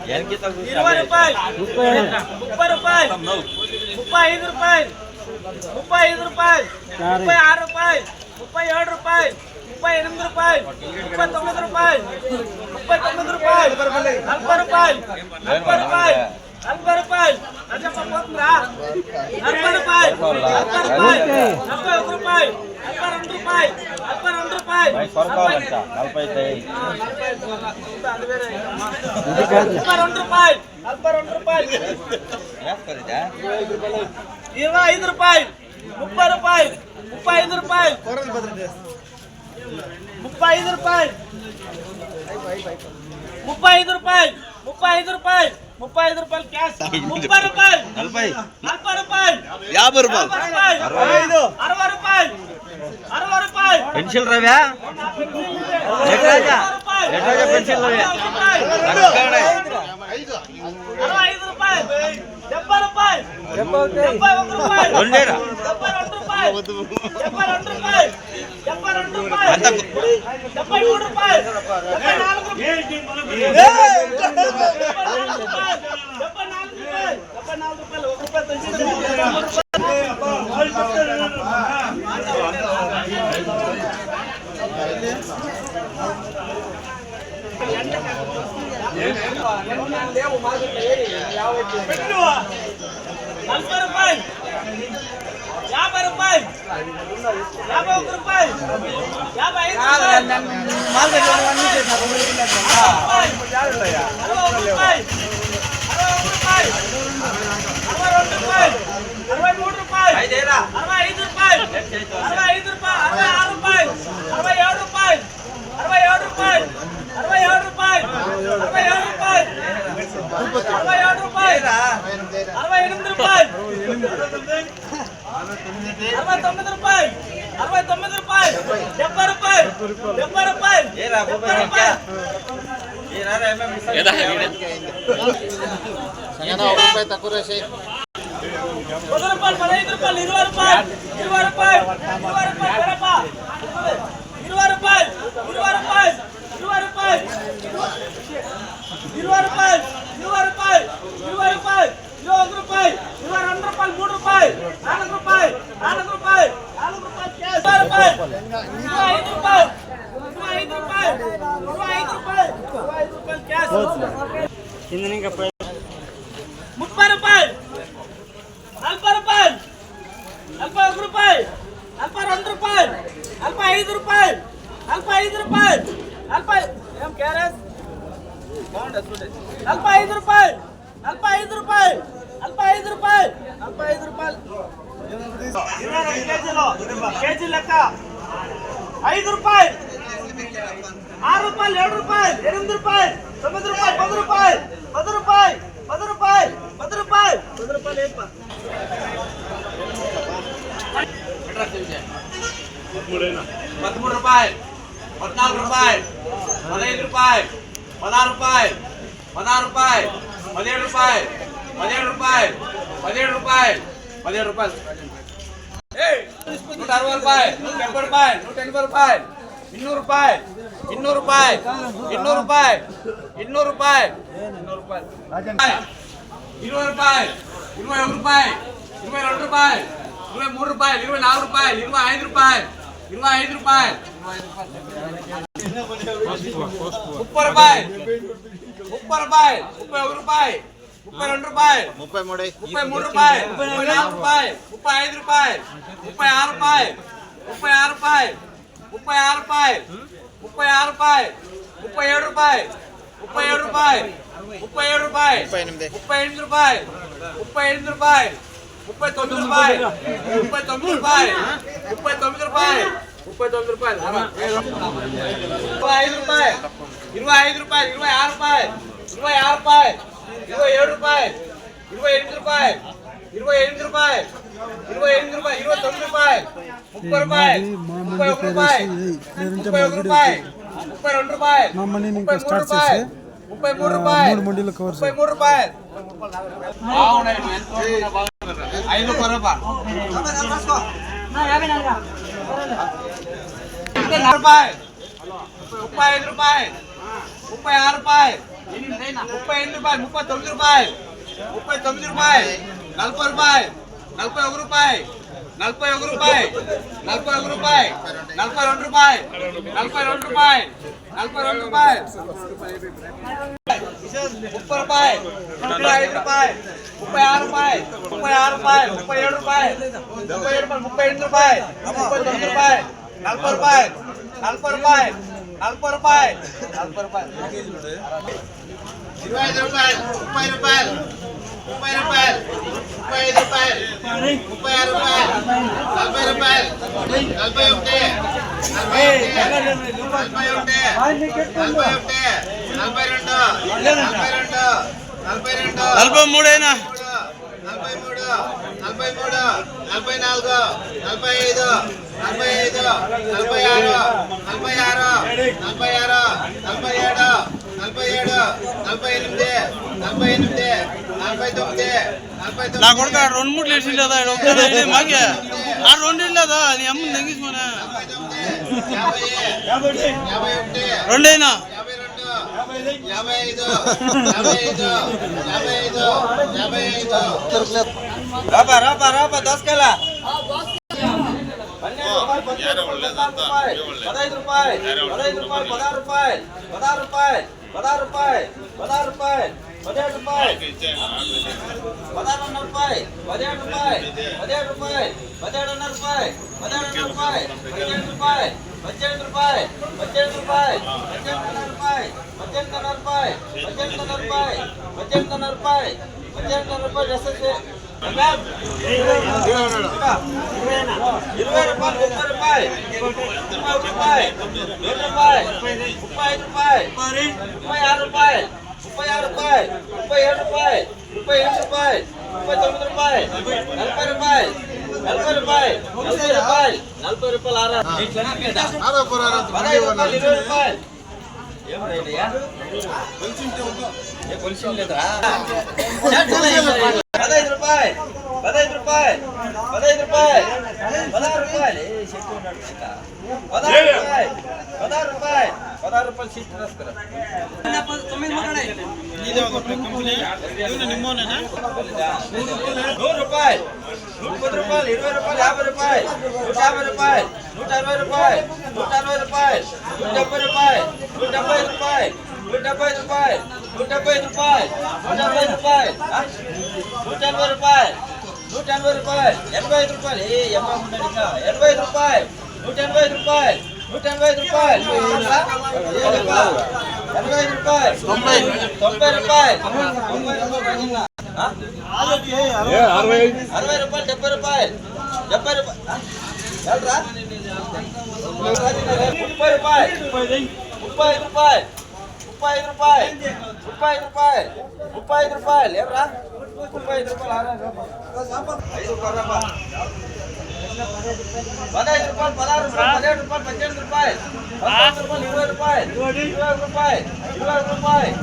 20 రూపాయలు 30 రూపాయలు 35 రూపాయలు 36 రూపాయలు 37 రూపాయలు 38 రూపాయలు 39 రూపాయలు 40 రూపాయలు 40 రూపాయలు 40 రూపాయలు రజమ్మ పోతుందా 40 రూపాయలు 41 రూపాయలు 42 రూపాయలు 42 రూపాయలు 42 రూపాయలు 42 రూపాయలు 25 రూపాయలు 30 రూపాయలు 35 రూపాయలు 35 రూపాయలు 35 రూపాయలు 35 రూపాయలు 35 రూపాయలు క్యాష్ 30 రూపాయలు 40 రూపాయలు 50 రూపాయలు 60 రూపాయలు 60 రూపాయలు పెన్సిల్ రవ్యా పెన్సిల్ రవ్యా 65 రూపాయలు 70 రూపాయలు 71 రూపాయలు 72 రూపాయలు 72 రూపాయలు 72 రూపాయలు 73 రూపాయలు 74 రూపాయలు 50 రూపాయలు 51 రూపాయలు 69 రూపాయలు 69 రూపాయలు 70 రూపాయలు 70 రూపాయలు రూపాయలు తక్కువ రాసి 10 రూపాయలు 15 రూపాయలు 20 రూపాయలు 20 రూపాయలు 20 రూపాయలు 20 రూపాయలు 20 రూపాయలు 20 రూపాయలు 20 రూపాయలు 20 రూపాయలు 20 రూపాయలు 21 రూపాయలు 22 రూపాయలు 3 రూపాయలు 4 రూపాయలు 4 రూపాయలు 4 రూపాయలు క్యాష్ 20 రూపాయలు 25 రూపాయలు 25 రూపాయలు 25 రూపాయలు క్యాష్ 30 రూపాయలు 40 రూపాయలు 41 రూపాయలు 42 రూపాయలు 45 రూపాయలు 45 రూపాయలు 40 ఏం క్యారెస్ 45 రూపాయలు 45 రూపాయలు 45 రూపాయలు 45 రూపాయలు 22 కేజీలో కేజీ లెక్క 5 రూపాయలు 6 రూపాయలు 7 రూపాయలు 8 రూపాయలు 9 రూపాయలు 10 రూపాయలు 10 రూపాయలు 10 రూపాయలు 10 రూపాయలు 10 రూపాయలు ఏప 13 రూపాయలు 14 రూపాయలు 15 రూపాయలు 16 రూపాయలు 16 రూపాయలు 17 రూపాయలు 17 రూపాయలు 17 రూపాయలు 17 రూపాయలు 160 రూపాయలు 170 రూపాయలు 180 రూపాయలు 200 రూపాయలు 200 రూపాయలు 200 రూపాయలు 200 రూపాయలు 200 రూపాయలు 20 రూపాయలు 21 రూపాయలు 22 రూపాయలు 23 రూపాయలు 24 రూపాయలు 25 రూపాయలు 25 రూపాయలు 30 రూపాయలు 30 రూపాయలు 31 రూపాయలు 32 రూపాయలు 33 రూపాయలు 34 రూపాయలు 35 రూపాయలు 36 రూపాయలు 36 రూపాయలు 36 రూపాయలు 36 రూపాయలు 37 రూపాయలు 37 రూపాయలు 37 రూపాయలు 38 రూపాయలు 38 రూపాయలు 39 రూపాయలు 39 రూపాయలు 39 రూపాయలు 39 రూపాయలు 25 రూపాయలు 25 రూపాయలు 26 రూపాయలు 26 రూపాయలు 27 రూపాయలు 28 రూపాయలు 28 రూపాయలు 28 రూపాయలు 29 రూపాయలు 30 రూపాయలు 31 రూపాయలు 31 రూపాయలు 32 రూపాయలు 33 రూపాయలు 33 రూపాయలు 33 రూపాయలు 5 రూపాయలు 35 రూపాయలు 36 రూపాయలు 38 రూపాయలు 39 రూపాయలు 39 రూపాయలు 40 రూపాయలు 41 రూపాయలు 41 రూపాయలు 41 రూపాయలు 42 రూపాయలు 42 రూపాయలు 42 రూపాయలు 30 రూపాయలు 35 రూపాయలు 36 రూపాయలు 37 రూపాయలు 38 రూపాయలు 39 రూపాయలు 40 రూపాయలు 40 రూపాయలు 40 రూపాయలు 40 రూపాయలు 25 రూపాయలు 30 రూపాయలు 30 రూపాయలు 35 రూపాయలు 36 రూపాయలు 40 రూపాయలు 41 43 అయినా 43 44 45 46 46 47 47 47 48 49 నా కొడుకు 2-3 లేచి లేదా మాకే ఆ 2 లేదా నీ అమ్మ తెంగించుకోనా 2 అయినా 55 రాబా 10 కలా 15 రూపాయలు 16 రూపాయలు 16 రూపాయలు 16 రూపాయలు 16 రూపాయలు 16 రూపాయలు 17 రూపాయలు 16 రూపాయలు 17 రూపాయలు 17 రూపాయలు 17 రూపాయలు 17 రూపాయలు 18 రూపాయలు 18 రూపాయలు 18 రూపాయలు 18 రూపాయలు 18 రూపాయలు 18 రూపాయలు 18 రూపాయలు 18 రూపాయలు ఎస్ఎస్ఏ 20 రూపాయలు 30 రూపాయలు 30 రూపాయలు 20 రూపాయలు 35 రూపాయలు 36 రూపాయలు 36 రూపాయలు 37 రూపాయలు 38 రూపాయలు 39 రూపాయలు 40 రూపాయలు 40 రూపాయలు 40 రూపాయలు 40 రూపాయలు 20 రూపాయలు కొంచెం లేదా 15 రూపాయలు 15 రూపాయలు 15 రూపాయలు 16 రూపాయలు చెట్టు ఉన్నాడు 16 రూపాయలు 16 రూపాయలు 16 రూపాయలు సీట్ రాసుకురా 100 రూపాయలు 110 రూపాయలు 20 రూపాయలు 50 రూపాయలు 150 రూపాయలు 160 రూపాయలు 160 రూపాయలు 170 రూపాయలు 175 రూపాయలు 175 రూపాయలు 175 రూపాయలు 180 రూపాయలు 180 రూపాయలు 85 రూపాయలు 85 రూపాయలు 185 రూపాయలు 185 రూపాయలు 85 రూపాయలు 90 రూపాయలు 60 రూపాయలు 70 రూపాయలు 70 రూపాయలు 30 రూపాయలు 35 రూపాయలు 35 రూపాయలు 35 రూపాయలు 35 రూపాయలు ఎవరా 35 రూపాయలు 5 రూపాయలు 15 రూపాయలు 16 రూపాయలు 17 రూపాయలు 18 రూపాయలు 19 రూపాయలు 20 రూపాయలు 20 రూపాయలు 20 రూపాయలు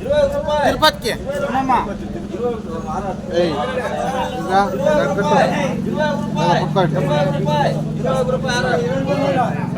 20 రూపాయలు 20 రూపాయలు